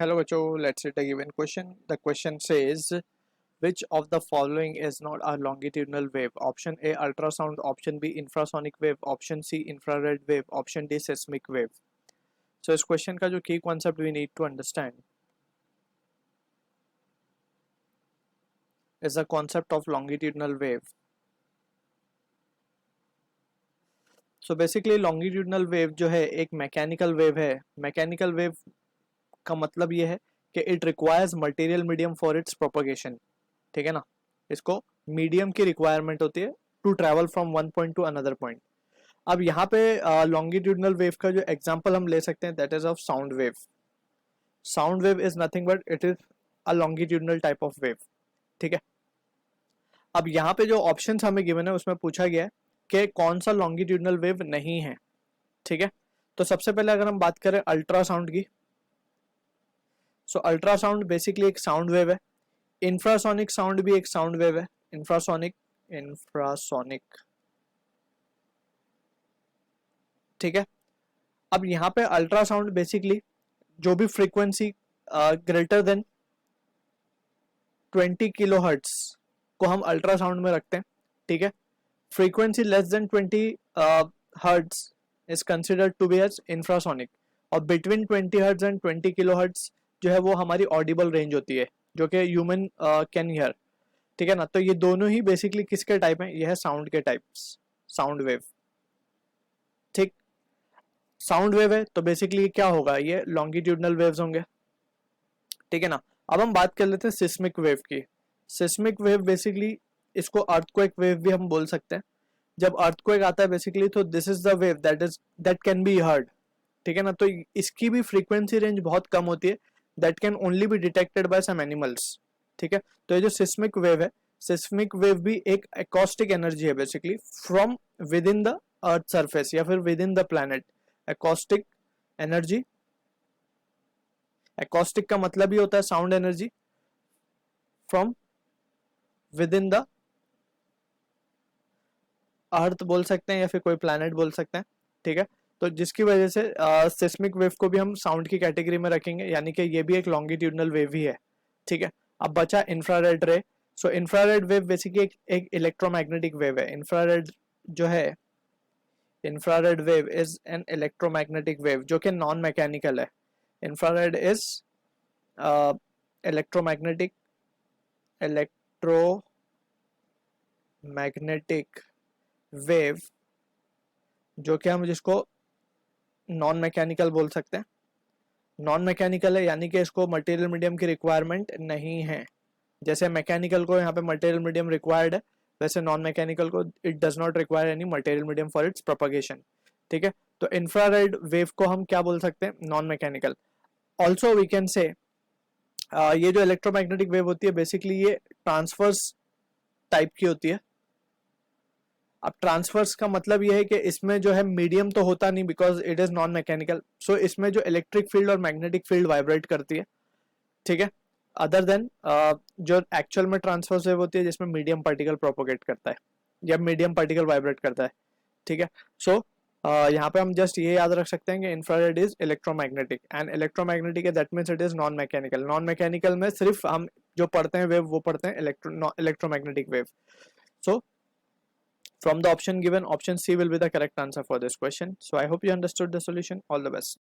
Hello, Bacho. Let's read a given question. The question says, which of the following is not a longitudinal wave? Option A, ultrasound. Option B, infrasonic wave. Option C, infrared wave. Option D, seismic wave. So इस question का जो key concept we need to understand is the concept of longitudinal wave. So basically longitudinal wave जो है एक mechanical wave है. Mechanical wave का मतलब ये है कि it requires material medium for its propagation. ठीक है ना, इसको मीडियम की रिक्वायरमेंट होती है to travel from one point to another point. अब यहाँ पे लॉन्गिट्यूडनल वेव का जो एग्जांपल हम ले सकते हैं that is of sound wave. Sound wave is nothing but it is a longitudinal type of wave. ठीक है. अब यहाँ पे जो ऑप्शंस हमें गिवन है उसमें पूछा गया है कि कौन सा लॉन्गिट्यूडनल वेव नहीं है. ठीक है. तो सबसे पहले अगर हम बात करें अल्ट्रासाउंड की, सो अल्ट्रासाउंड बेसिकली एक साउंड वेव है. इंफ्रासोनिक साउंड भी एक साउंड वेव है. इंफ्रासोनिक ठीक है. अब यहाँ पे अल्ट्रासाउंड बेसिकली जो भी फ्रीक्वेंसी ग्रेटर देन 20 किलोहर्ट्ज को हम अल्ट्रासाउंड में रखते हैं. ठीक है. Frequency less than 20 hertz is considered to be as infrasonic, और बिटवीन 20 हर्ट्ज एंड 20 किलोहर्ट्ज जो है वो हमारी ऑडिबल रेंज होती है जो कि ह्यूमन कैन हियर. ठीक है ना. तो ये दोनों ही बेसिकली किसके टाइप हैं? ये है साउंड के टाइप्स, साउंड वेव. ठीक. साउंड वेव है तो बेसिकली क्या होगा? ये लॉन्गिट्यूडनल वेव्स होंगे. ठीक है ना. अब हम बात कर लेते हैं सिस्मिक वेव की. सिस्मिक वेव बेसिकली इसको अर्थक्वेक वेव भी हम बोल सकते हैं. जब अर्थक्वेक आता है बेसिकली तो this is the wave that can be heard. ठीक है ना. तो इसकी भी फ्रीक्वेंसी रेंज बहुत कम होती है, that can only be detected by some animals. ठीक है. तो ये जो सिस्मिक वेव है, सिस्मिक वेव भी एक एकॉस्टिक एनर्जी है basically from within the earth surface या फिर within the planet. Acoustic energy, acoustic का मतलब ही होता है sound energy from within the earth बोल सकते हैं या फिर कोई प्लैनेट बोल सकते हैं. ठीक है. तो जिसकी वजह से सिस्मिक वेव को भी हम साउंड की कैटेगरी में रखेंगे, यानी कि ये भी एक लॉन्गिट्यूडनल वेव ही है. ठीक है. अब बचा इंफ्रारेड रे. सो इंफ्रारेड वेव बेसिकली एक इलेक्ट्रोमैग्नेटिक वेव है. इंफ्रारेड जो है, infrared wave is an electromagnetic wave जो कि नॉन मैकेनिकल है. Infrared is electromagnetic electromagnetic wave जो कि हम जिसको नॉन मैकेनिकल बोल सकते हैं. नॉन मैकेनिकल है यानी कि इसको मटेरियल मीडियम की रिक्वायरमेंट नहीं है. जैसे मैकेनिकल को यहाँ पे मटेरियल मीडियम रिक्वायर्ड है, वैसे नॉन मैकेनिकल को it does not require any material medium for its propagation. ठीक है. तो इंफ्रारेड वेव को हम क्या बोल सकते हैं? Non mechanical. Also we can say ये जो इलेक्ट्रोमैग्नेटिक वेव होती है बेसिकली ये ट्रांसवर्स टाइप की होती है. अब ट्रांसफर्स का मतलब ये है कि इसमें जो है मीडियम तो होता नहीं because it is non mechanical. So इसमें जो इलेक्ट्रिक फील्ड और मैग्नेटिक फील्ड वाइब्रेट करती है. ठीक है. अदर देन जो एक्चुअल में ट्रांसफर्स वेव होती है जिसमें मीडियम पार्टिकल प्रोपोगेट करता है या मीडियम पार्टिकल वाइब्रेट करता है. ठीक है. सो यहाँ पे हम जस्ट ये याद रख सकते हैं कि infrared is electromagnetic and electromagnetic है that means it is non mechanical. Non mechanical में सिर्फ हम जो पढ़ते हैं वेव वो पढ़ते हैं electromagnetic wave. So from the option given, option C will be the correct answer for this question. So I hope you understood the solution. All the best.